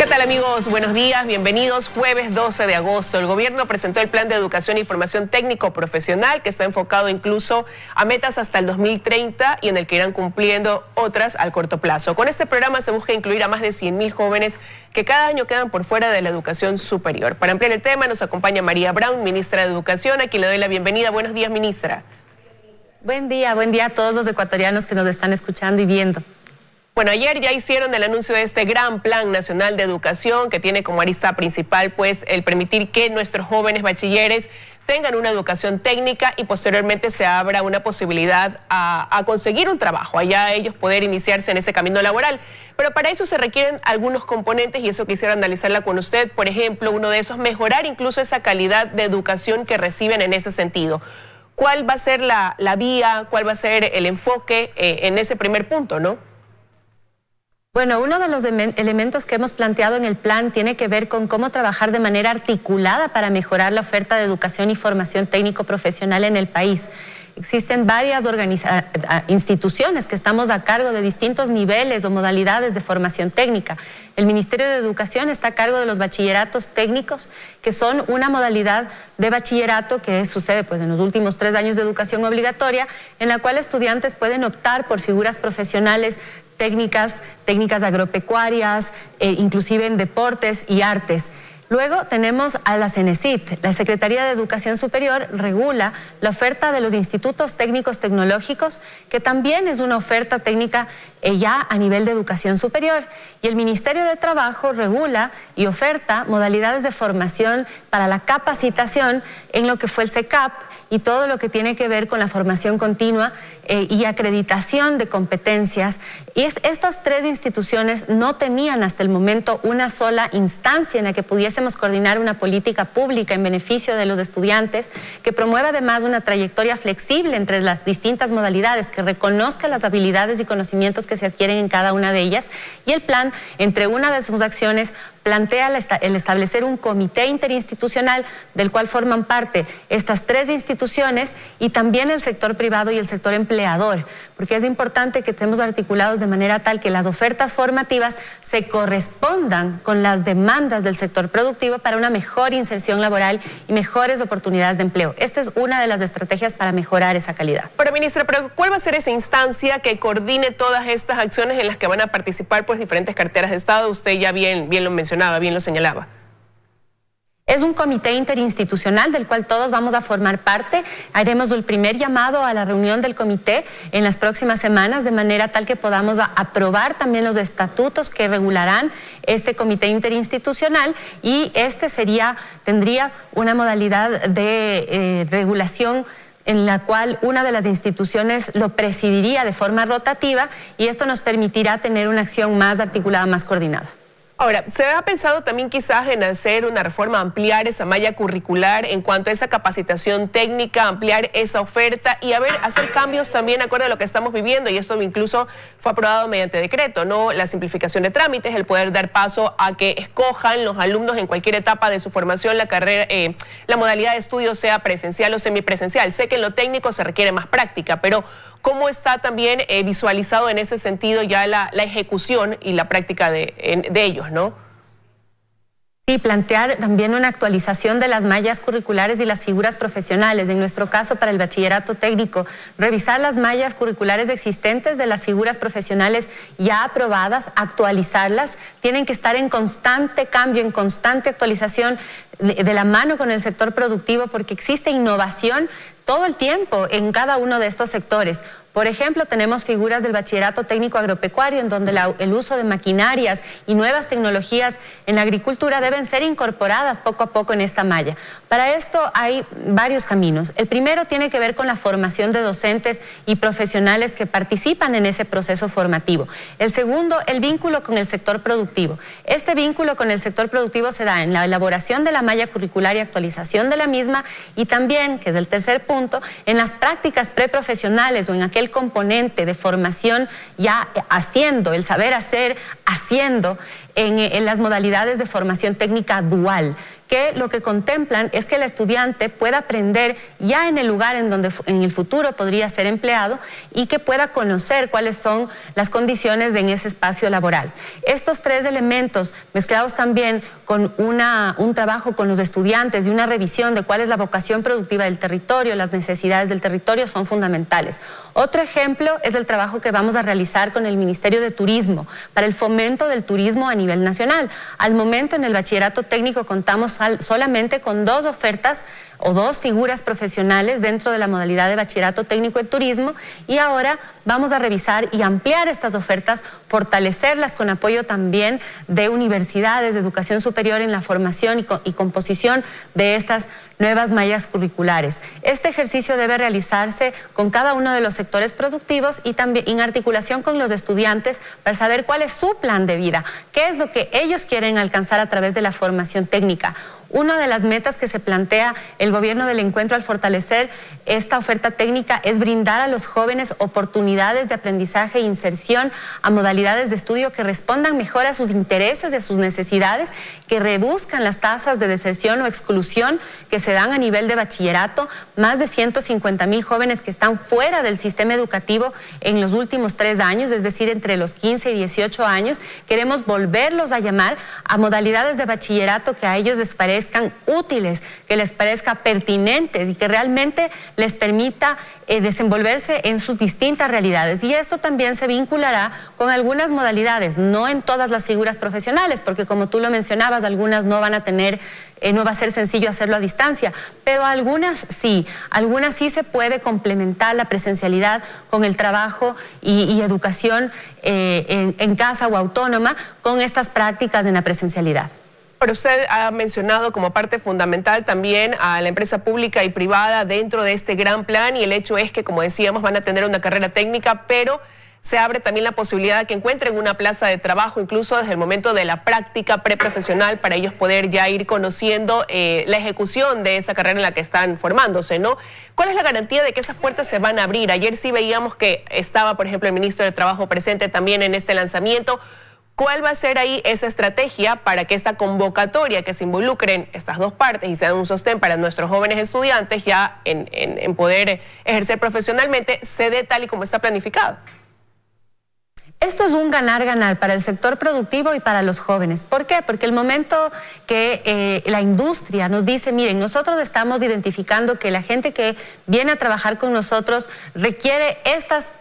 ¿Qué tal, amigos? Buenos días, bienvenidos. Jueves 12 de agosto. El gobierno presentó el Plan de Educación y Formación Técnico Profesional, que está enfocado incluso a metas hasta el 2030 y en el que irán cumpliendo otras al corto plazo. Con este programa se busca incluir a más de 100.000 jóvenes que cada año quedan por fuera de la educación superior. Para ampliar el tema nos acompaña María Brown, ministra de Educación, a quien le doy la bienvenida. Buenos días, ministra. Buen día a todos los ecuatorianos que nos están escuchando y viendo. Bueno, ayer ya hicieron el anuncio de este gran Plan Nacional de Educación que tiene como arista principal pues el permitir que nuestros jóvenes bachilleres tengan una educación técnica y posteriormente se abra una posibilidad a conseguir un trabajo, allá ellos poder iniciarse en ese camino laboral. Pero para eso se requieren algunos componentes y eso quisiera analizarla con usted. Por ejemplo, uno de esos, mejorar incluso esa calidad de educación que reciben en ese sentido. ¿Cuál va a ser la vía, cuál va a ser el enfoque en ese primer punto, no? Bueno, uno de los elementos que hemos planteado en el plan tiene que ver con cómo trabajar de manera articulada para mejorar la oferta de educación y formación técnico-profesional en el país. Existen varias instituciones que estamos a cargo de distintos niveles o modalidades de formación técnica. El Ministerio de Educación está a cargo de los bachilleratos técnicos, que son una modalidad de bachillerato que sucede pues, en los últimos 3 años de educación obligatoria, en la cual estudiantes pueden optar por figuras profesionales técnicas agropecuarias, inclusive en deportes y artes. Luego tenemos a la CENESIT. La Secretaría de Educación Superior regula la oferta de los institutos técnicos tecnológicos, que también es una oferta técnica ya a nivel de educación superior. Y el Ministerio de Trabajo regula y oferta modalidades de formación para la capacitación en lo que fue el CECAP y todo lo que tiene que ver con la formación continua y acreditación de competencias. Y estas 3 instituciones no tenían hasta el momento una sola instancia en la que pudiésemos coordinar una política pública en beneficio de los estudiantes, que promueva además una trayectoria flexible entre las distintas modalidades, que reconozca las habilidades y conocimientos que se adquieren en cada una de ellas. Y el plan, entre una de sus acciones, plantea el establecer un comité interinstitucional del cual forman parte estas 3 instituciones y también el sector privado y el sector empleador, porque es importante que estemos articulados de manera tal que las ofertas formativas se correspondan con las demandas del sector productivo para una mejor inserción laboral y mejores oportunidades de empleo. Esta es una de las estrategias para mejorar esa calidad. Pero, ministra, ¿cuál va a ser esa instancia que coordine todas estas acciones en las que van a participar pues diferentes carteras de Estado? Usted ya bien lo mencionaba, bien lo señalaba. Es un comité interinstitucional del cual todos vamos a formar parte. Haremos el primer llamado a la reunión del comité en las próximas semanas, de manera tal que podamos aprobar también los estatutos que regularán este comité interinstitucional, y tendría una modalidad de regulación en la cual una de las instituciones lo presidiría de forma rotativa, y esto nos permitirá tener una acción más articulada, más coordinada. Ahora, ¿se ha pensado también quizás en hacer una reforma, ampliar esa malla curricular en cuanto a esa capacitación técnica, ampliar esa oferta y hacer cambios también acorde a lo que estamos viviendo? Y esto incluso fue aprobado mediante decreto, ¿no? La simplificación de trámites, el poder dar paso a que escojan los alumnos en cualquier etapa de su formación la carrera, la modalidad de estudio, sea presencial o semipresencial. Sé que en lo técnico se requiere más práctica, pero ¿cómo está también visualizado en ese sentido ya la ejecución y la práctica de ellos, no? Sí, plantear también una actualización de las mallas curriculares y las figuras profesionales. En nuestro caso, para el bachillerato técnico, revisar las mallas curriculares existentes de las figuras profesionales ya aprobadas, actualizarlas. Tienen que estar en constante cambio, en constante actualización, de la mano con el sector productivo, porque existe innovación todo el tiempo en cada uno de estos sectores. Por ejemplo, tenemos figuras del bachillerato técnico agropecuario, en donde el uso de maquinarias y nuevas tecnologías en la agricultura deben ser incorporadas poco a poco en esta malla. Para esto hay varios caminos. El primero tiene que ver con la formación de docentes y profesionales que participan en ese proceso formativo. El segundo, el vínculo con el sector productivo. Este vínculo con el sector productivo se da en la elaboración de la malla curricular y actualización de la misma, y también, que es el tercer punto, en las prácticas preprofesionales o en aquel componente de formación ya haciendo, el saber hacer haciendo, en las modalidades de formación técnica dual. que lo que contemplan es que el estudiante pueda aprender ya en el lugar en donde en el futuro podría ser empleado y que pueda conocer cuáles son las condiciones en ese espacio laboral. Estos tres elementos, mezclados también con un trabajo con los estudiantes y una revisión de cuál es la vocación productiva del territorio, las necesidades del territorio, son fundamentales. Otro ejemplo es el trabajo que vamos a realizar con el Ministerio de Turismo para el fomento del turismo a nivel nacional. Al momento en el bachillerato técnico contamos solamente con 2 ofertas o 2 figuras profesionales dentro de la modalidad de bachillerato técnico en turismo, y ahora vamos a revisar y ampliar estas ofertas, fortalecerlas con apoyo también de universidades de educación superior en la formación y composición de estas nuevas mallas curriculares. Este ejercicio debe realizarse con cada uno de los sectores productivos y también en articulación con los estudiantes para saber cuál es su plan de vida, qué es lo que ellos quieren alcanzar a través de la formación técnica. Una de las metas que se plantea el gobierno del encuentro al fortalecer esta oferta técnica es brindar a los jóvenes oportunidades de aprendizaje e inserción a modalidades de estudio que respondan mejor a sus intereses y a sus necesidades, que reduzcan las tasas de deserción o exclusión que se dan a nivel de bachillerato. Más de 150,000 jóvenes que están fuera del sistema educativo en los últimos 3 años, es decir, entre los 15 y 18 años. Queremos volverlos a llamar a modalidades de bachillerato que a ellos les parezcan útiles, que les parezca pertinentes y que realmente les permita desenvolverse en sus distintas realidades. Y esto también se vinculará con algunas modalidades, no en todas las figuras profesionales, porque como tú lo mencionabas, algunas no van a tener, no va a ser sencillo hacerlo a distancia, pero algunas sí se puede complementar la presencialidad con el trabajo y educación en casa o autónoma con estas prácticas en la presencialidad. Pero usted ha mencionado como parte fundamental también a la empresa pública y privada dentro de este gran plan, y el hecho es que, como decíamos, van a tener una carrera técnica, pero se abre también la posibilidad de que encuentren una plaza de trabajo incluso desde el momento de la práctica preprofesional, para ellos poder ya ir conociendo la ejecución de esa carrera en la que están formándose, ¿no? ¿Cuál es la garantía de que esas puertas se van a abrir? Ayer sí veíamos que estaba, por ejemplo, el ministro de Trabajo presente también en este lanzamiento. ¿Cuál va a ser ahí esa estrategia para que esta convocatoria, que se involucren estas 2 partes y sea un sostén para nuestros jóvenes estudiantes ya en poder ejercer profesionalmente, se dé tal y como está planificado? Esto es un ganar-ganar para el sector productivo y para los jóvenes. ¿Por qué? Porque el momento que la industria nos dice, miren, nosotros estamos identificando que la gente que viene a trabajar con nosotros requiere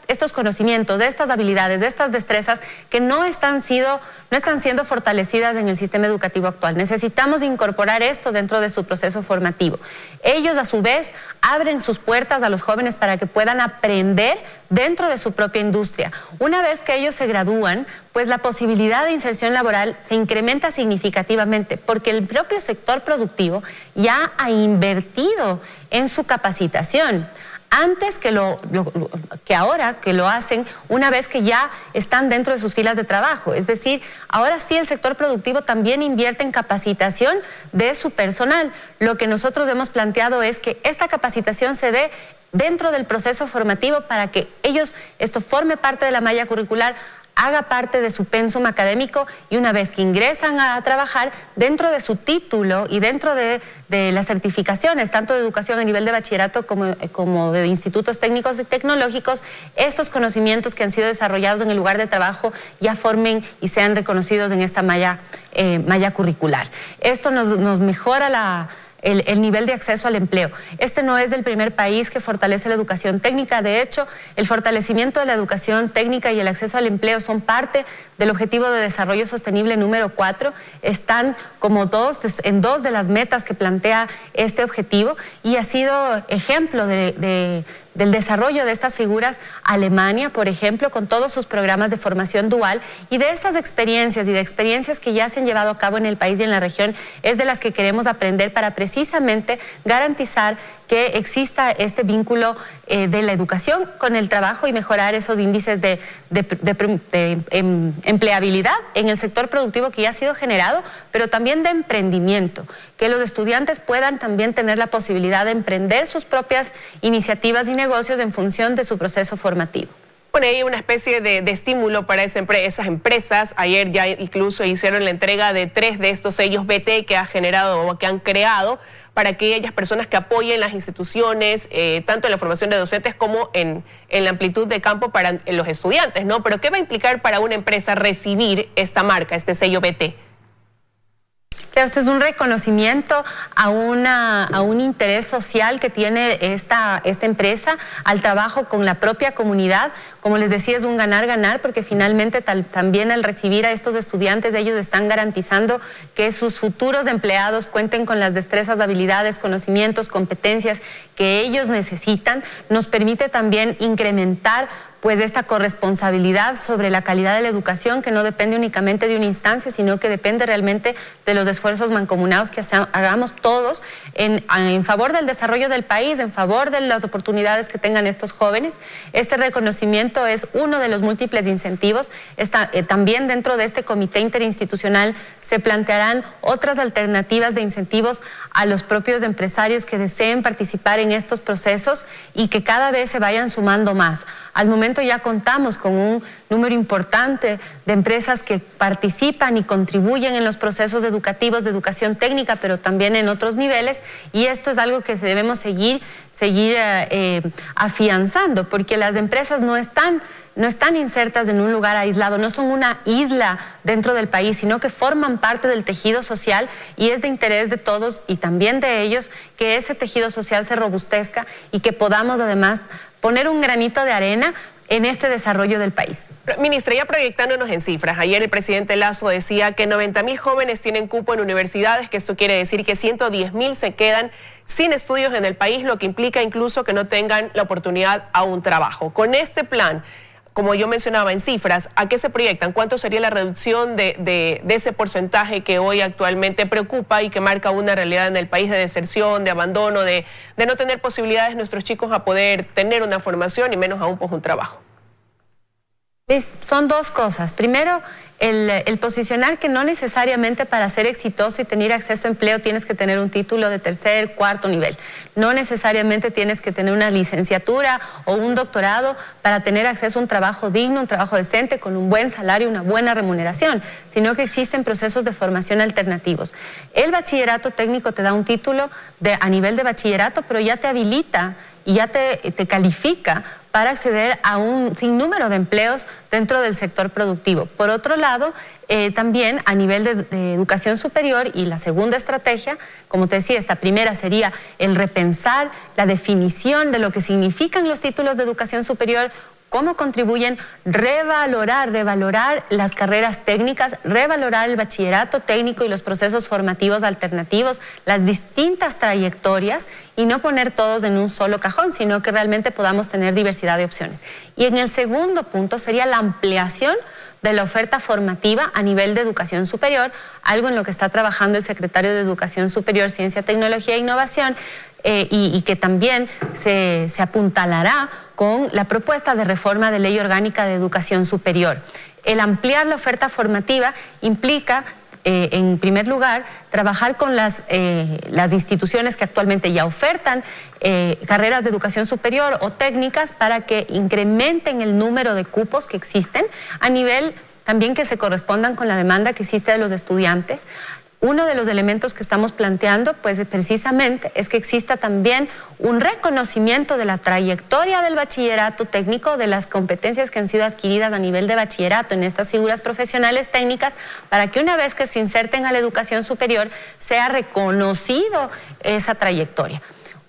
estos conocimientos, de estas habilidades, de estas destrezas que no están siendo fortalecidas en el sistema educativo actual. Necesitamos incorporar esto dentro de su proceso formativo. Ellos, a su vez, abren sus puertas a los jóvenes para que puedan aprender dentro de su propia industria. Una vez que ellos se gradúan, pues la posibilidad de inserción laboral se incrementa significativamente, porque el propio sector productivo ya ha invertido en su capacitación. Antes que ahora que lo hacen una vez que ya están dentro de sus filas de trabajo. Es decir, ahora sí el sector productivo también invierte en capacitación de su personal. Lo que nosotros hemos planteado es que esta capacitación se dé dentro del proceso formativo para que esto forme parte de la malla curricular, haga parte de su pensum académico, y una vez que ingresan a trabajar dentro de su título y dentro de las certificaciones, tanto de educación a nivel de bachillerato como de institutos técnicos y tecnológicos, estos conocimientos que han sido desarrollados en el lugar de trabajo ya formen y sean reconocidos en esta malla curricular. Esto nos mejora el nivel de acceso al empleo. Este no es el primer país que fortalece la educación técnica. De hecho, el fortalecimiento de la educación técnica y el acceso al empleo son parte del Objetivo de Desarrollo Sostenible número 4. Están como en dos de las metas que plantea este objetivo, y ha sido ejemplo del desarrollo de estas figuras Alemania, por ejemplo, con todos sus programas de formación dual, y de estas experiencias y de experiencias que ya se han llevado a cabo en el país y en la región, es de las que queremos aprender para precisamente garantizar que exista este vínculo de la educación con el trabajo y mejorar esos índices de empleabilidad en el sector productivo que ya ha sido generado, pero también de emprendimiento, que los estudiantes puedan también tener la posibilidad de emprender sus propias iniciativas y negocios en función de su proceso formativo. Bueno, hay una especie de estímulo para esas empresas. Ayer ya incluso hicieron la entrega de 3 de estos sellos BT que ha generado o que han creado para aquellas personas que apoyen las instituciones, tanto en la formación de docentes como en la amplitud de campo para los estudiantes, ¿no? Pero ¿qué va a implicar para una empresa recibir esta marca, este sello BT? Esto es un reconocimiento a un interés social que tiene esta empresa, al trabajo con la propia comunidad. Como les decía, es un ganar-ganar porque finalmente también al recibir a estos estudiantes, ellos están garantizando que sus futuros empleados cuenten con las destrezas, habilidades, conocimientos, competencias que ellos necesitan. Nos permite también incrementar pues esta corresponsabilidad sobre la calidad de la educación, que no depende únicamente de una instancia, sino que depende realmente de los esfuerzos mancomunados que hagamos todos en favor del desarrollo del país, en favor de las oportunidades que tengan estos jóvenes. Este reconocimiento es uno de los múltiples incentivos. También dentro de este comité interinstitucional se plantearán otras alternativas de incentivos a los propios empresarios que deseen participar en estos procesos y que cada vez se vayan sumando más. Al momento ya contamos con un número importante de empresas que participan y contribuyen en los procesos educativos de educación técnica, pero también en otros niveles, y esto es algo que debemos seguir afianzando, porque las empresas no están insertas en un lugar aislado, no son una isla dentro del país, sino que forman parte del tejido social, y es de interés de todos y también de ellos que ese tejido social se robustezca y que podamos además poner un granito de arena en este desarrollo del país. Ministra, ya proyectándonos en cifras, ayer el presidente Lasso decía que 90.000 jóvenes tienen cupo en universidades, que esto quiere decir que 110.000 se quedan sin estudios en el país, lo que implica incluso que no tengan la oportunidad a un trabajo. Con este plan, como yo mencionaba en cifras, ¿a qué se proyectan? ¿Cuánto sería la reducción de ese porcentaje que hoy actualmente preocupa y que marca una realidad en el país de deserción, de abandono, de no tener posibilidades nuestros chicos a poder tener una formación y menos aún pues un trabajo? Son dos cosas. Primero, el posicionar que no necesariamente para ser exitoso y tener acceso a empleo tienes que tener un título de tercer, cuarto nivel. No necesariamente tienes que tener una licenciatura o un doctorado para tener acceso a un trabajo digno, un trabajo decente, con un buen salario, una buena remuneración, sino que existen procesos de formación alternativos. El bachillerato técnico te da un título a nivel de bachillerato, pero ya te habilita y ya te califica para acceder a un sinnúmero de empleos dentro del sector productivo. Por otro lado, también a nivel de educación superior, y la segunda estrategia, como te decía, esta primera sería el repensar la definición de lo que significan los títulos de educación superior, cómo contribuyen, revalorar las carreras técnicas, revalorar el bachillerato técnico y los procesos formativos alternativos, las distintas trayectorias, y no poner todos en un solo cajón, sino que realmente podamos tener diversidad de opciones. Y en el segundo punto sería la ampliación de la oferta formativa a nivel de educación superior, algo en lo que está trabajando el secretario de Educación Superior, Ciencia, Tecnología e Innovación, y que también se apuntalará con la propuesta de reforma de Ley Orgánica de Educación Superior. El ampliar la oferta formativa implica, en primer lugar, trabajar con las instituciones que actualmente ya ofertan carreras de educación superior o técnicas para que incrementen el número de cupos que existen, a nivel también que se correspondan con la demanda que existe de los estudiantes. Uno de los elementos que estamos planteando, pues precisamente, es que exista también un reconocimiento de la trayectoria del bachillerato técnico, de las competencias que han sido adquiridas a nivel de bachillerato en estas figuras profesionales técnicas, para que una vez que se inserten a la educación superior sea reconocido esa trayectoria.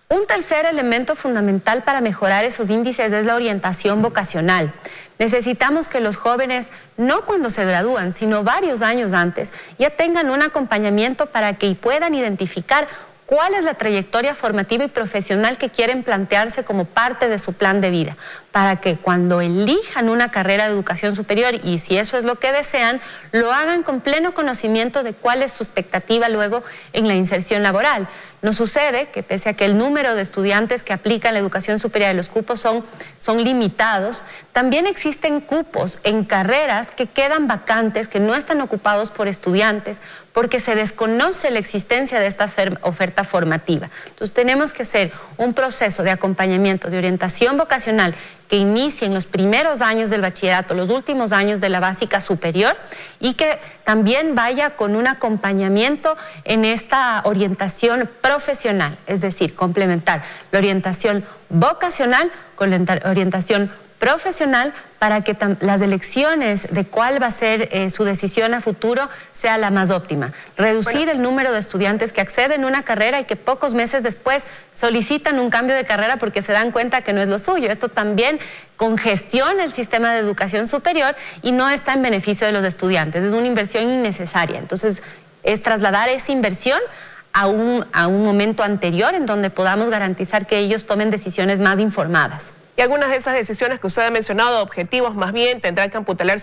Un tercer elemento fundamental para mejorar esos índices es la orientación vocacional. Necesitamos que los jóvenes, no cuando se gradúan, sino varios años antes, ya tengan un acompañamiento para que puedan identificar cuál es la trayectoria formativa y profesional que quieren plantearse como parte de su plan de vida, para que cuando elijan una carrera de educación superior, y si eso es lo que desean, lo hagan con pleno conocimiento de cuál es su expectativa luego en la inserción laboral. Nos sucede que pese a que el número de estudiantes que aplican la educación superior y los cupos son limitados, también existen cupos en carreras que quedan vacantes, que no están ocupados por estudiantes, porque se desconoce la existencia de esta oferta formativa. Entonces tenemos que hacer un proceso de acompañamiento, de orientación vocacional, que que inicien los primeros años del bachillerato, los últimos años de la básica superior, y que también vaya con un acompañamiento en esta orientación profesional, es decir, complementar la orientación vocacional con la orientación profesional para que las elecciones de cuál va a ser su decisión a futuro sea la más óptima. Reducir el número de estudiantes que acceden a una carrera y que pocos meses después solicitan un cambio de carrera porque se dan cuenta que no es lo suyo. Esto también congestiona el sistema de educación superior y no está en beneficio de los estudiantes. Es una inversión innecesaria. Entonces, es trasladar esa inversión a un momento anterior en donde podamos garantizar que ellos tomen decisiones más informadas. Y algunas de esas decisiones que usted ha mencionado, objetivos más bien, tendrán que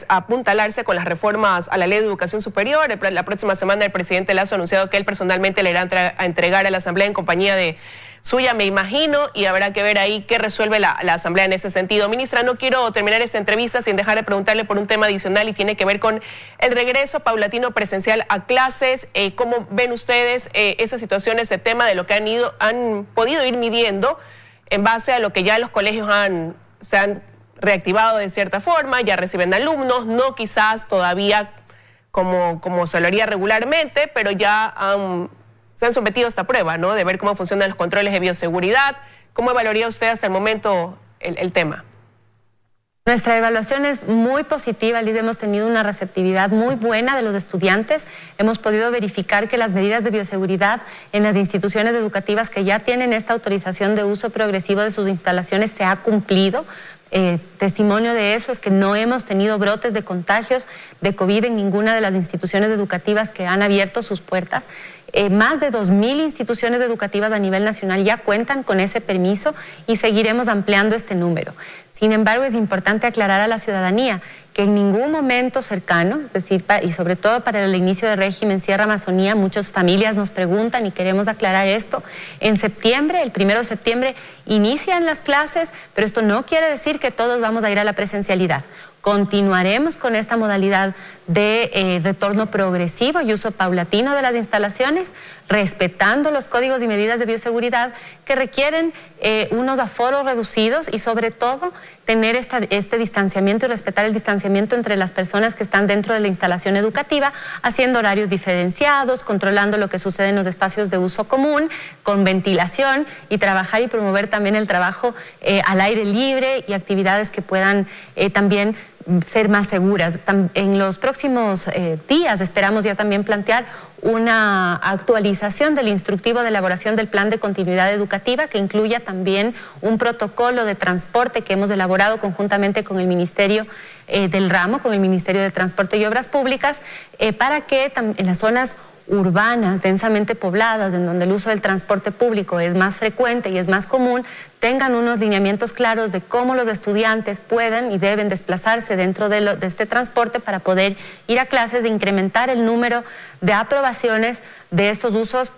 apuntalarse con las reformas a la Ley de Educación Superior. La próxima semana el presidente Lasso ha anunciado que él personalmente le irá a entregar a la Asamblea en compañía de suya, me imagino, y habrá que ver ahí qué resuelve la Asamblea en ese sentido. Ministra, no quiero terminar esta entrevista sin dejar de preguntarle por un tema adicional y tiene que ver con el regreso paulatino presencial a clases. ¿Cómo ven ustedes esa situación, ese tema de lo que han podido ir midiendo en base a lo que ya los colegios se han reactivado de cierta forma, ya reciben alumnos, no quizás todavía como se lo haría regularmente, pero ya se han sometido a esta prueba, ¿no? De ver cómo funcionan los controles de bioseguridad? ¿Cómo evaluaría usted hasta el momento el tema? Nuestra evaluación es muy positiva, Lidia. Hemos tenido una receptividad muy buena de los estudiantes. Hemos podido verificar que las medidas de bioseguridad en las instituciones educativas que ya tienen esta autorización de uso progresivo de sus instalaciones se ha cumplido. Testimonio de eso es que no hemos tenido brotes de contagios de COVID en ninguna de las instituciones educativas que han abierto sus puertas. Más de 2.000 instituciones educativas a nivel nacional ya cuentan con ese permiso y seguiremos ampliando este número. Sin embargo, es importante aclarar a la ciudadanía que en ningún momento cercano, es decir, y sobre todo para el inicio del régimen Sierra Amazonía, muchas familias nos preguntan y queremos aclarar esto. En septiembre, el 1 de septiembre, inician las clases, pero esto no quiere decir que todos vamos a ir a la presencialidad. Continuaremos con esta modalidad de retorno progresivo y uso paulatino de las instalaciones, respetando los códigos y medidas de bioseguridad que requieren unos aforos reducidos y sobre todo tener este distanciamiento y respetar el distanciamiento entre las personas que están dentro de la instalación educativa, haciendo horarios diferenciados, controlando lo que sucede en los espacios de uso común, con ventilación y trabajar y promover también el trabajo al aire libre y actividades que puedan también ser más seguras. En los próximos días esperamos ya también plantear una actualización del instructivo de elaboración del plan de continuidad educativa que incluya también un protocolo de transporte que hemos elaborado conjuntamente con el Ministerio del Ramo, con el Ministerio de Transporte y Obras Públicas, para que en las zonas urbanas, densamente pobladas, en donde el uso del transporte público es más frecuente y es más común, tengan unos lineamientos claros de cómo los estudiantes pueden y deben desplazarse dentro de este transporte para poder ir a clases e incrementar el número de aprobaciones de estos usos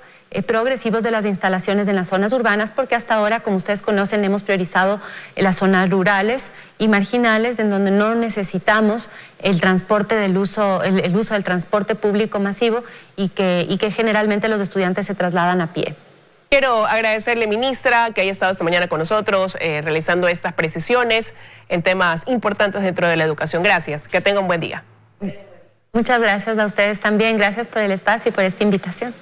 progresivos de las instalaciones en las zonas urbanas, porque hasta ahora, como ustedes conocen, hemos priorizado las zonas rurales y marginales, en donde no necesitamos el transporte el uso del transporte público masivo y que generalmente los estudiantes se trasladan a pie. Quiero agradecerle, ministra, que haya estado esta mañana con nosotros realizando estas precisiones en temas importantes dentro de la educación. Gracias, que tenga un buen día. Muchas gracias a ustedes también, gracias por el espacio y por esta invitación.